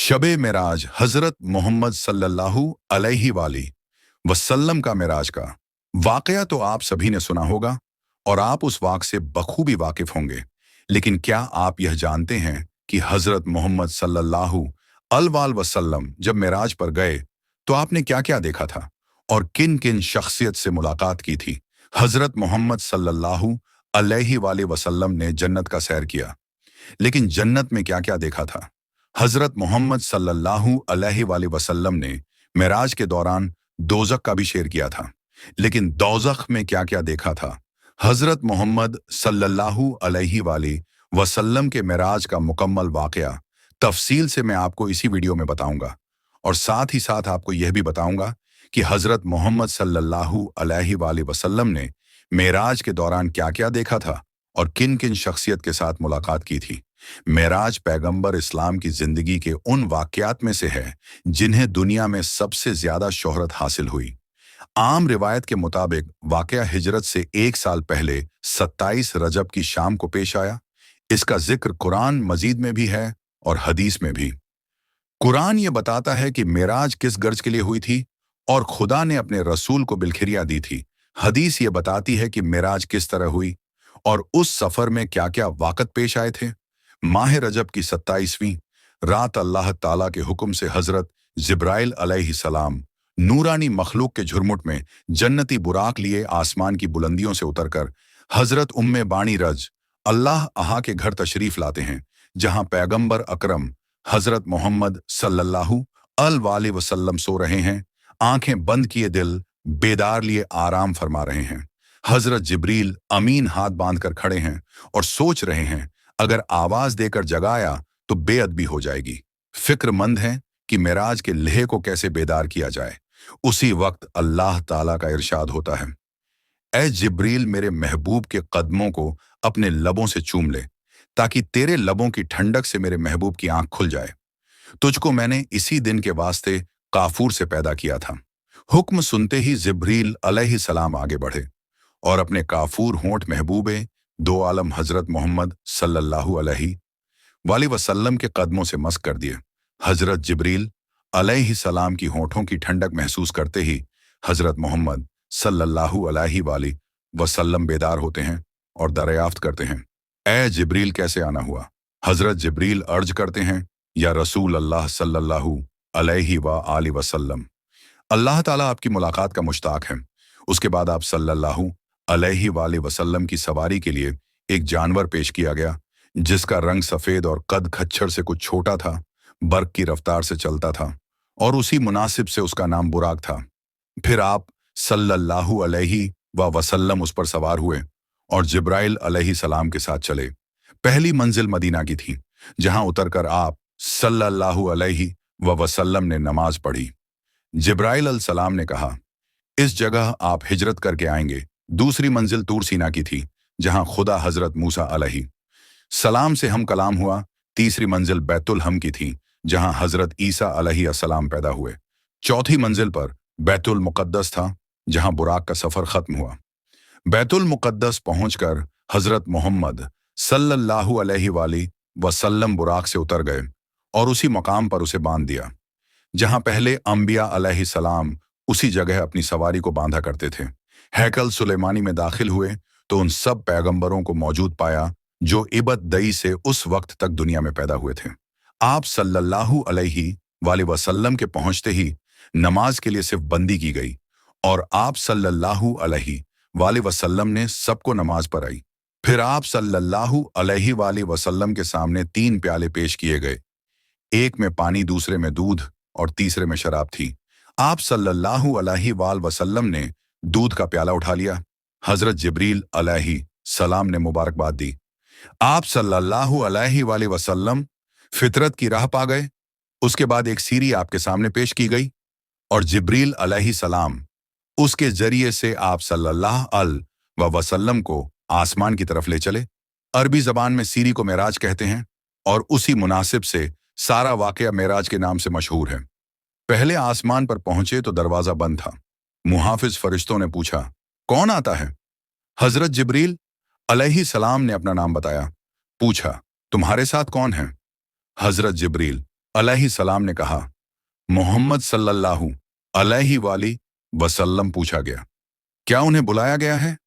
शबे मेराज हजरत मोहम्मद सल्लल्लाहु अलैहि वसल्लम का मेराज का वाकया तो आप सभी ने सुना होगा और आप उस वाक़ से बखूबी वाकिफ होंगे। लेकिन क्या आप यह जानते हैं कि हजरत मोहम्मद सल्लल्लाहु अलैहि वसल्लम जब मेराज पर गए तो आपने क्या-क्या देखा था और किन-किन शख्सियत से मुलाकात की थी? हजरत मोहम्मद सल्लल्लाहु अलैहि वसल्लम ने जन्नत का सैर किया, लेकिन जन्नत में क्या-क्या देखा था? हजरत मोहम्मद सल्लल्लाहु अलैहि वसल्लम ने मेराज के दौरान दोज़ख का भी शेर किया था, लेकिन दोज़ख में क्या-क्या देखा था? हजरत मोहम्मद सल्लल्लाहु अलैहि वसल्लम के मेराज का मुकम्मल वाकया तफसील से मैं आपको इसी वीडियो में बताऊंगा और साथ ही साथ आपको यह भी बताऊंगा कि हजरत मोहम्मद सल्लल्लाहु अलैहि वसल्लम ने मेराज के दौरान क्या-क्या देखा था और किन-किन शख्सियत के साथ मुलाकात की थी। मेराज पैगंबर इस्लाम की जिंदगी के उन वाकयात में से है जिन्हें दुनिया में सबसे ज्यादा शोहरत हासिल हुई। आम रिवायत के मुताबिक वाकया हिजरत से 1 साल पहले 27 रजब की शाम को पेश आया। इसका जिक्र कुरान मजीद में भी है और हदीस में भी। कुरान ये बताता है कि मेराज किस गर्ज के लिए हुई थी और खुदा ने अपने रसूल को बिलखिरिया दी थी। हदीस ये बताती है कि मेराज किस तरह हुई और उस सफर में क्या-क्या वाक़त पेश आए थे। माह रजब की 27वीं रात अल्लाह ताला के हुक्म से हजरत जिब्राइल अलैहिस्सलाम नूरानी मखलूक के झुरमुट में जन्नती बुराक लिए आसमान की बुलंदियों से उतरकर हजरत उम्मे बाणी रज अल्लाह अहा के घर तशरीफ लाते हैं, जहां पैगंबर अकरम हजरत मोहम्मद सल्लल्लाहु अलैहि वसल्लम सो रहे हैं, आंखें बंद किए दिल बेदार लिए आराम फरमा रहे हैं। हजरत जिब्रील अमीन हाथ बांधकर खड़े हैं और सोच रहे हैं, अगर आवाज देकर जगाया तो बेअदबी हो जाएगी। फिक्रमंद हैं कि मेराज के लहे को कैसे बेदार किया जाए। उसी वक्त अल्लाह ताला का इरशाद होता है, ऐ जिब्रील मेरे महबूब के कदमों को अपने लबों से चूम ले, ताकि तेरे लबों की ठंडक से मेरे महबूब की आंख खुल जाए। तुझको मैंने इसी दिन के वास्ते काफूर से पैदा किया था। हुक्म सुनते ही जिब्रील अलैहिस्सलाम आगे बढ़े और अपने काफूर होंठ महबूबे दो आलम हजरत मोहम्मद सल्लल्लाहु अलैहि वसल्लम के कदमों से मस कर दिए। हजरत जिब्रील अलैहिस्सलाम की होंठों की ठंडक महसूस करते ही हजरत मोहम्मद सल्लल्लाहु अलैहि वसल्लम बेदार होते हैं और दरियाफ्त करते हैं, ए जिब्रील कैसे आना हुआ? हजरत जिब्रील अर्ज करते हैं, या रसूल अल्लाह सल्लल्लाहु अलैहि वसल्लम, अल्लाह ताला आपकी मुलाकात का मुश्ताक है। उसके बाद आप सल्लल्लाहु अलैहि वसल्लम की सवारी के लिए एक जानवर पेश किया गया, जिसका रंग सफेद और कद खच्चर से कुछ छोटा था, बर्क की रफ्तार से चलता था और उसी मुनासिब से उसका नाम बुराक था। फिर आप सल्लल्लाहु अलैहि वसल्लम उस पर सवार हुए और जिब्राइल अलैहिस्सलाम के साथ चले। पहली मंजिल मदीना की थी, जहां उतरकर आप सल्लल्लाहु अलैहि वसल्लम ने नमाज पढ़ी। जिब्राइल अलैहिस्सलाम ने कहा, इस जगह आप हिजरत करके आएंगे। दूसरी मंजिल तूर सीना की थी, जहां खुदा हजरत मूसा अलैहि सलाम से हम कलाम हुआ। तीसरी मंजिल बैतुल हम की थी, जहां हजरत ईसा अलैहिस्सलाम पैदा हुए। चौथी मंजिल पर बैतुल मुकद्दस था, जहां बुराक का सफर खत्म हुआ। बैतुल मुकद्दस पहुंचकर हजरत मोहम्मद सल्लल्लाहु अलैहि वसल्लम बुराक से उतर गए और उसी मकाम पर उसे बांध दिया, जहां पहले अंबिया अलैहिस्सलाम उसी जगह अपनी सवारी को बांधा करते थे। हैकल सुलेमानी में दाखिल हुए तो उन सब पैगंबरों को मौजूद पाया जो इबत दई से उस वक्त तक दुनिया में पैदा हुए थे। आप सल्लल्लाहु अलैहि वसल्लम के पहुंचते ही नमाज के लिए सिर्फ बंदी की गई और आप सल्लल्लाहु अलैहि वसल्लम ने सबको नमाज पढ़ाई। फिर आप सल्लल्लाहु अलैहि वसल्लम के सामने 3 प्याले पेश किए गए, एक में पानी, दूसरे में दूध और तीसरे में शराब थी। आप सल्लल्लाहु अलैहि वसल्लम ने दूध का प्याला उठा लिया। हजरत जिब्रील अलैहि सलाम ने मुबारकबाद दी। आप सल्लल्लाहु अलैहि वसल्लम फितरत की राह पा गए। उसके बाद एक सीरी आपके सामने पेश की गई और जिब्रील अलैहि सलाम उसके जरिए से आप सल्लल्लाहु अलैहि वसल्लम को आसमान की तरफ ले चले। अरबी जबान में सीरी को मेराज कहते हैं और उसी मुनासिब से सारा वाकया मेराज के नाम से मशहूर है। पहले आसमान पर पहुंचे तो दरवाजा बंद था। मुहाफिज फरिश्तों ने पूछा, कौन आता है? हजरत जिब्रील अलैहिस्सलाम ने अपना नाम बताया। पूछा, तुम्हारे साथ कौन है? हजरत जिब्रील अलैहि सलाम ने कहा, मोहम्मद सल्लल्लाहु अलैहि वाली वसल्लम पूछा गया, क्या उन्हें बुलाया गया है?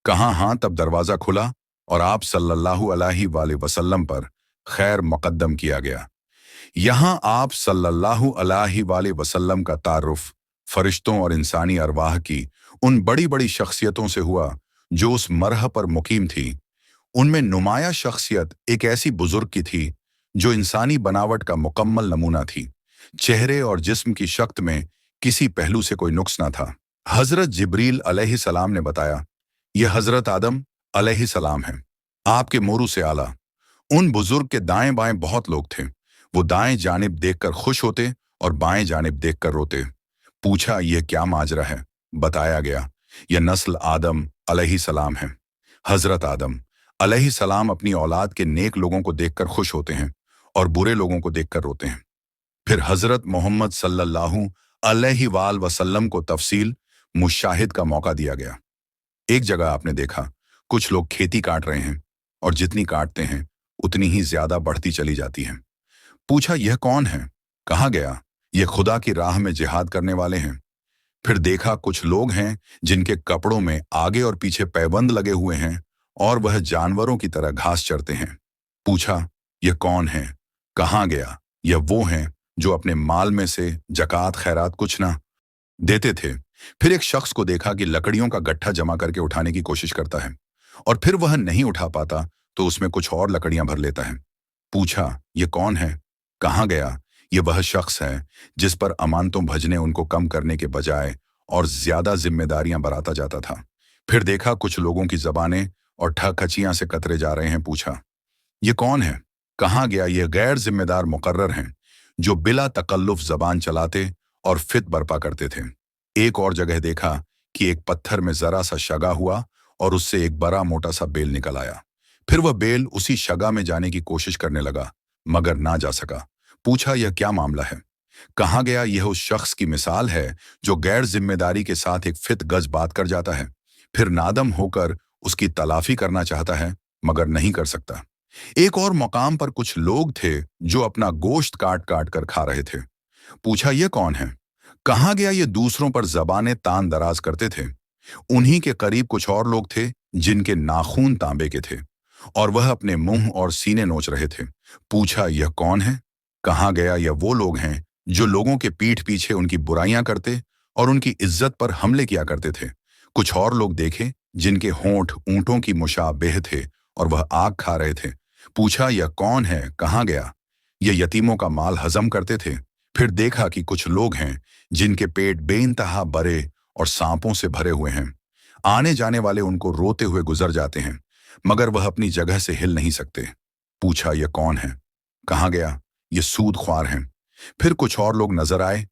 कहा हाँ। तब दरवाजा खुला और आप सल्लल्लाहु अलैहि वाले वसल्लम पर खैर मुकद्दम किया गया। यहाँ आप सल्लल्लाहु अलैहि वाले वसल्लम का तारुफ फरिश्तों और इंसानी अरवाह की उन बड़ी बड़ी शख्सियतों से हुआ जो उस मरह पर मुकीम थी। उनमें नुमाया शख्सियत एक ऐसी बुजुर्ग की थी जो इंसानी बनावट का मुकम्मल नमूना थी। चेहरे और जिस्म की शक्ल में किसी पहलू से कोई नुक्स न था। हजरत जिब्रील अलैहिस्सलाम ने बताया, यह हजरत आदम अलैहिस्सलाम है, आपके मोरू से आला। उन बुजुर्ग के दाएं बाएं बहुत लोग थे। वो दाएं जानिब देखकर खुश होते और बाएं जानिब देखकर रोते। पूछा, यह क्या माजरा है? बताया गया, यह नस्ल आदम अलैहिस्सलाम है। हजरत आदम अलैहिस्सलाम अपनी औलाद के नेक लोगों को देखकर खुश होते हैं और बुरे लोगों को देखकर रोते हैं। फिर हजरत मोहम्मद सल्लल्लाहु अलैहि वसल्लम को तफसील मुशाहिद का मौका दिया गया। एक जगह आपने देखा कुछ लोग खेती काट रहे हैं और जितनी काटते हैं उतनी ही ज्यादा बढ़ती चली जाती है। पूछा, यह कौन है? कहा गया, यह खुदा की राह में जिहाद करने वाले हैं। फिर देखा कुछ लोग हैं जिनके कपड़ों में आगे और पीछे पैबंद लगे हुए हैं और वह जानवरों की तरह घास चरते हैं। पूछा, यह कौन है? कहा गया, यह वो हैं जो अपने माल में से जकात खैरात कुछ ना देते थे। फिर एक शख्स को देखा कि लकड़ियों का गट्ठा जमा करके उठाने की कोशिश करता है और फिर वह नहीं उठा पाता तो उसमें कुछ और लकड़ियां भर लेता है। पूछा, यह कौन है? कहा गया, यह वह शख्स है जिस पर अमानतों भजने उनको कम करने के बजाय और ज्यादा जिम्मेदारियां बराता जाता था। फिर देखा कुछ लोगों की जबानें और ठकचियां से कतरे जा रहे हैं। पूछा, यह कौन है? कहा गया, यह गैर जिम्मेदार मुकर्रर हैं जो बिला तकल्लुफ जबान चलाते और फित बर्पा करते थे। एक और जगह देखा कि एक पत्थर में जरा सा शगा हुआ और उससे एक बड़ा मोटा सा बेल निकल आया। फिर वह बेल उसी शगा में जाने की कोशिश करने लगा मगर ना जा सका। पूछा, यह क्या मामला है? कहा गया, यह उस शख्स की मिसाल है जो गैर जिम्मेदारी के साथ एक फित गज बात कर जाता है, फिर नादम होकर उसकी तलाफी करना चाहता है मगर नहीं कर सकता। एक और मकाम पर कुछ लोग थे जो अपना गोश्त काट काट कर खा रहे थे। पूछा, यह कौन है? कहा गया, ये दूसरों पर जबानें तान दराज करते थे। उन्हीं के करीब कुछ और लोग थे जिनके नाखून तांबे के थे और वह अपने मुंह और सीने नोच रहे थे। पूछा, यह कौन है? कहा गया, यह वो लोग हैं जो लोगों के पीठ पीछे उनकी बुराइयां करते और उनकी इज्जत पर हमले किया करते थे। कुछ और लोग देखे जिनके होंठ ऊंटों की मुशाबेह थे और वह आग खा रहे थे। पूछा, यह कौन है? कहा गया, यह यतीमों का माल हजम करते थे। फिर देखा कि कुछ लोग हैं जिनके पेट बेइंतहा बड़े और सांपों से भरे हुए हैं। आने जाने वाले उनको रोते हुए गुजर जाते हैं मगर वह अपनी जगह से हिल नहीं सकते। पूछा, यह कौन है? कहा गया, ये सूदख्वार हैं। फिर कुछ और लोग नजर आए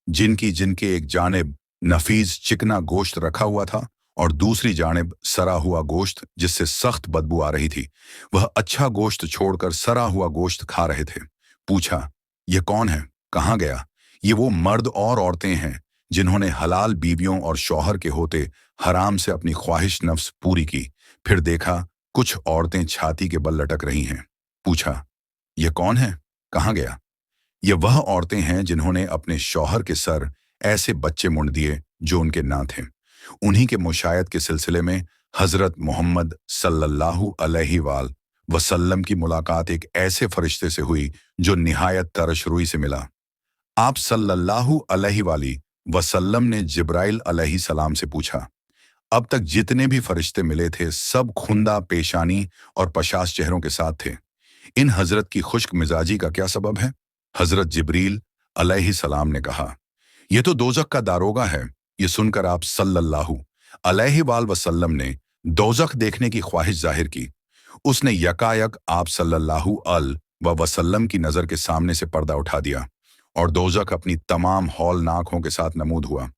जिनके एक जानिब नफीज चिकना गोश्त रखा हुआ था और दूसरी जानिब सरा हुआ गोश्त जिससे सख्त बदबू आ रही थी। वह अच्छा गोश्त छोड़कर सरा हुआ गोश्त खा रहे थे। पूछा, यह कौन है? कहा गया, ये वो मर्द और औरतें हैं जिन्होंने हलाल बीवियों और शौहर के होते हराम से अपनी ख्वाहिश नफ्स पूरी की। फिर देखा कुछ औरतें छाती के बल लटक रही हैं। पूछा, यह कौन है? कहा गया, ये वह औरतें हैं जिन्होंने अपने शौहर के सर ऐसे बच्चे मुंड दिए जो उनके ना थे। उन्हीं के मुशायत के सिलसिले में हजरत मोहम्मद सल्लल्लाहु अलैहि वसल्लम की मुलाकात एक ऐसे फरिश्ते से हुई जो निहायत तरशरुई से मिला। आप सल्लल्लाहु अलैहि वसल्लम ने जिब्राइल अलैहिस्सलाम से पूछा, अब तक जितने भी फरिश्ते मिले थे सब खुंदा पेशानी और पशास चेहरों के साथ थे। इन हजरत की खुश्क मिजाजी का क्या सबब है? हजरत जिब्रील अलैहिस्सलाम ने कहा, यह तो दोजख का दारोगा है। यह सुनकर आप सल्लल्लाहु अलैहि वसल्लम ने दोजख देखने की ख्वाहिश जाहिर की। उसने यकायक आप सल्लल्लाहु अलैहि वसल्लम की नजर के सामने से पर्दा उठा दिया और दोजख अपनी तमाम हौलनाक आंखों के साथ नमूद हुआ।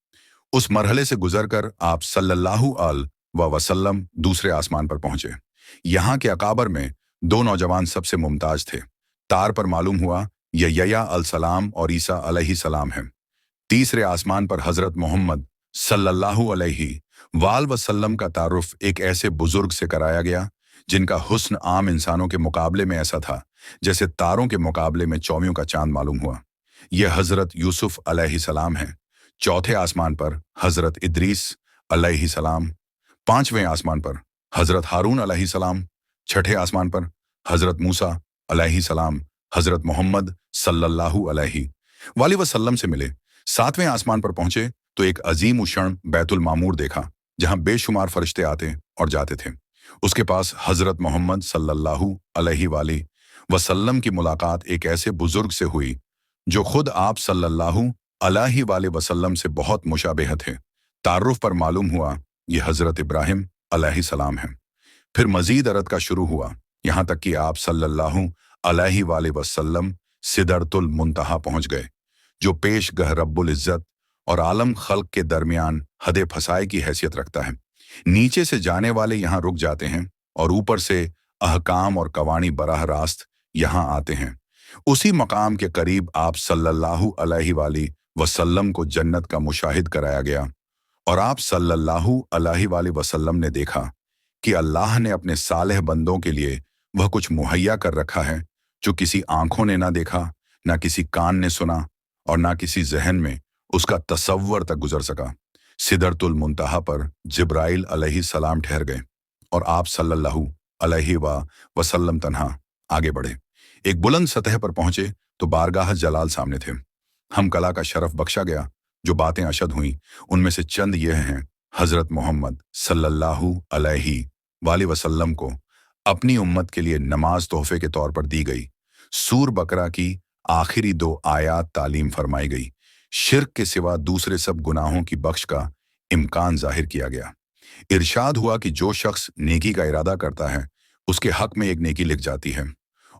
उस मरहले से गुजरकर आप सल्लल्लाहु अलैहि वसल्लम दूसरे आसमान पर पहुंचे। यहाँ के अकाबर में दो नौजवान सबसे मुमताज थे। तार पर मालूम हुआ यह यया अलसलाम और ईसा अलैहिस्सलाम है। तीसरे आसमान पर हजरत मोहम्मद सल्लल्लाहु अलैहि वसल्लम का तारुफ एक ऐसे बुजुर्ग से कराया गया जिनका हुस्न आम इंसानों के मुकाबले में ऐसा था जैसे तारों के मुकाबले में चौमियों का चांद मालूम हुआ। यह हजरत यूसुफ अलैहिस्सलाम हैं। चौथे आसमान पर हजरत इद्रीस अलैहिस्सलाम, पांचवें आसमान पर हजरत हारून अलैहिस्सलाम, छठे आसमान पर हजरत मूसा अलैहिस्सलाम हजरत मोहम्मद सल्लल्लाहु अलैहि वाली वसल्लम से मिले। सातवें आसमान पर पहुंचे तो एक अजीम उषण बैतुल मामूर देखा, जहां बेशुमार फरिश्ते आते और जाते थे। उसके पास हजरत मोहम्मद सल्लल्लाहु अलैहि वाली वसल्लम की मुलाकात एक ऐसे बुजुर्ग से हुई जो खुद आप सल्लल्लाहु अलैहि वाले वसल्लम से बहुत मुशाबेह थे। तारुफ पर मालूम हुआ ये हजरत इब्राहिम अलैहिस्सलाम हैं। फिर मजीद अरद का शुरू हुआ, यहाँ तक कि आप सल्लल्लाहु अलैहि वाले वसल्लम सिदरतुल मुंतहा पहुंच गए, जो पेश गह रब्बुल इज्जत और आलम खल्क के दरमियान हदे फसाए की हैसियत रखता है। नीचे से जाने वाले यहाँ रुक जाते हैं और ऊपर से अहकाम और कवानी बराह रास्त यहाँ आते हैं। उसी मकाम के करीब आप सल्लल्लाहु अलैहि वाली वसल्लम को जन्नत का मुशाहिद कराया गया और आप सल्लल्लाहु अलैहि वाली वसल्लम ने देखा कि अल्लाह ने अपने सालेह बंदों के लिए वह कुछ मुहैया कर रखा है जो किसी आंखों ने ना देखा, ना किसी कान ने सुना और ना किसी जहन में उसका तसव्वुर तक गुजर सका। सिदरतुल मुंतहा पर जिब्राइल अलैहिस्सलाम ठहर गए और आप सल्लल्लाहु अलैहि वसल्लम तन्हा आगे बढ़े। एक बुलंद सतह पर पहुंचे तो बारगाह जलाल सामने थे। हम कला का शरफ बख्शा गया। जो बातें अशद हुई उनमें से चंद ये हैं। हजरत मोहम्मद सल्लल्लाहु अलैहि वाली वसल्लम को अपनी उम्मत के लिए नमाज तोहफे के तौर पर दी गई। सूर बकरा की आखिरी 2 आयात तालीम फरमाई गई। शिर्क के सिवा दूसरे सब गुनाहों की बख्श का इम्कान जाहिर किया गया। इरशाद हुआ कि जो शख्स नेकी का इरादा करता है उसके हक में एक नेकी लिख जाती है,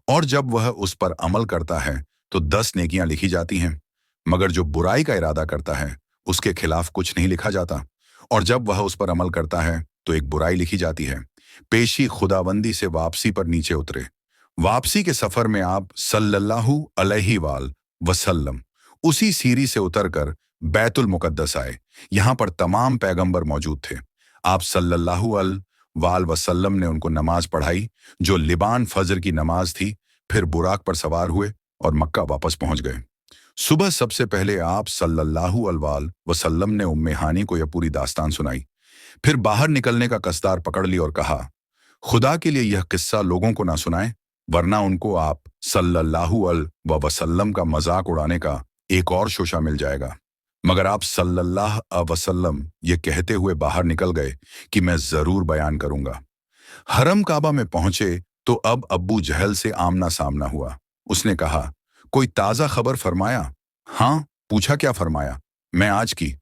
और जब वह उस पर अमल करता है तो 10 नेकियां लिखी जाती हैं, मगर जो बुराई का इरादा करता है उसके खिलाफ कुछ नहीं लिखा जाता, और जब वह उस पर अमल करता है तो एक बुराई लिखी जाती है। पेशी खुदाबंदी से वापसी पर नीचे उतरे। वापसी के सफर में आप सल्लल्लाहु अलैहि वसल्लम उसी सीरी से उतरकर बैतुल मुकद्दस आए। यहाँ पर तमाम पैगंबर मौजूद थे। आप सल्लल्लाहु अलैहि वसल्लम ने उनको नमाज पढ़ाई जो लिबान फजर की नमाज थी। फिर बुराक पर सवार हुए और मक्का वापस पहुंच गए। सुबह सबसे पहले आप सल्लल्लाहु अलैहि वसल्लम ने उम्मे हानी को यह पूरी दास्तान सुनाई। फिर बाहर निकलने का कसदार पकड़ ली और कहा, खुदा के लिए यह किस्सा लोगों को ना सुनाएं, वरना उनको आप सल्लल्लाहु अलैहि वसल्लम का मजाक उड़ाने का एक और शोशा मिल जाएगा। मगर आप सल्लल्लाहु अलैहि वसल्लम ये कहते हुए बाहर निकल गए कि मैं जरूर बयान करूंगा। हरम काबा में पहुंचे तो अब अब्बू जहल से आमना सामना हुआ। उसने कहा, कोई ताजा खबर फरमाया? हाँ, पूछा क्या फरमाया? मैं आज की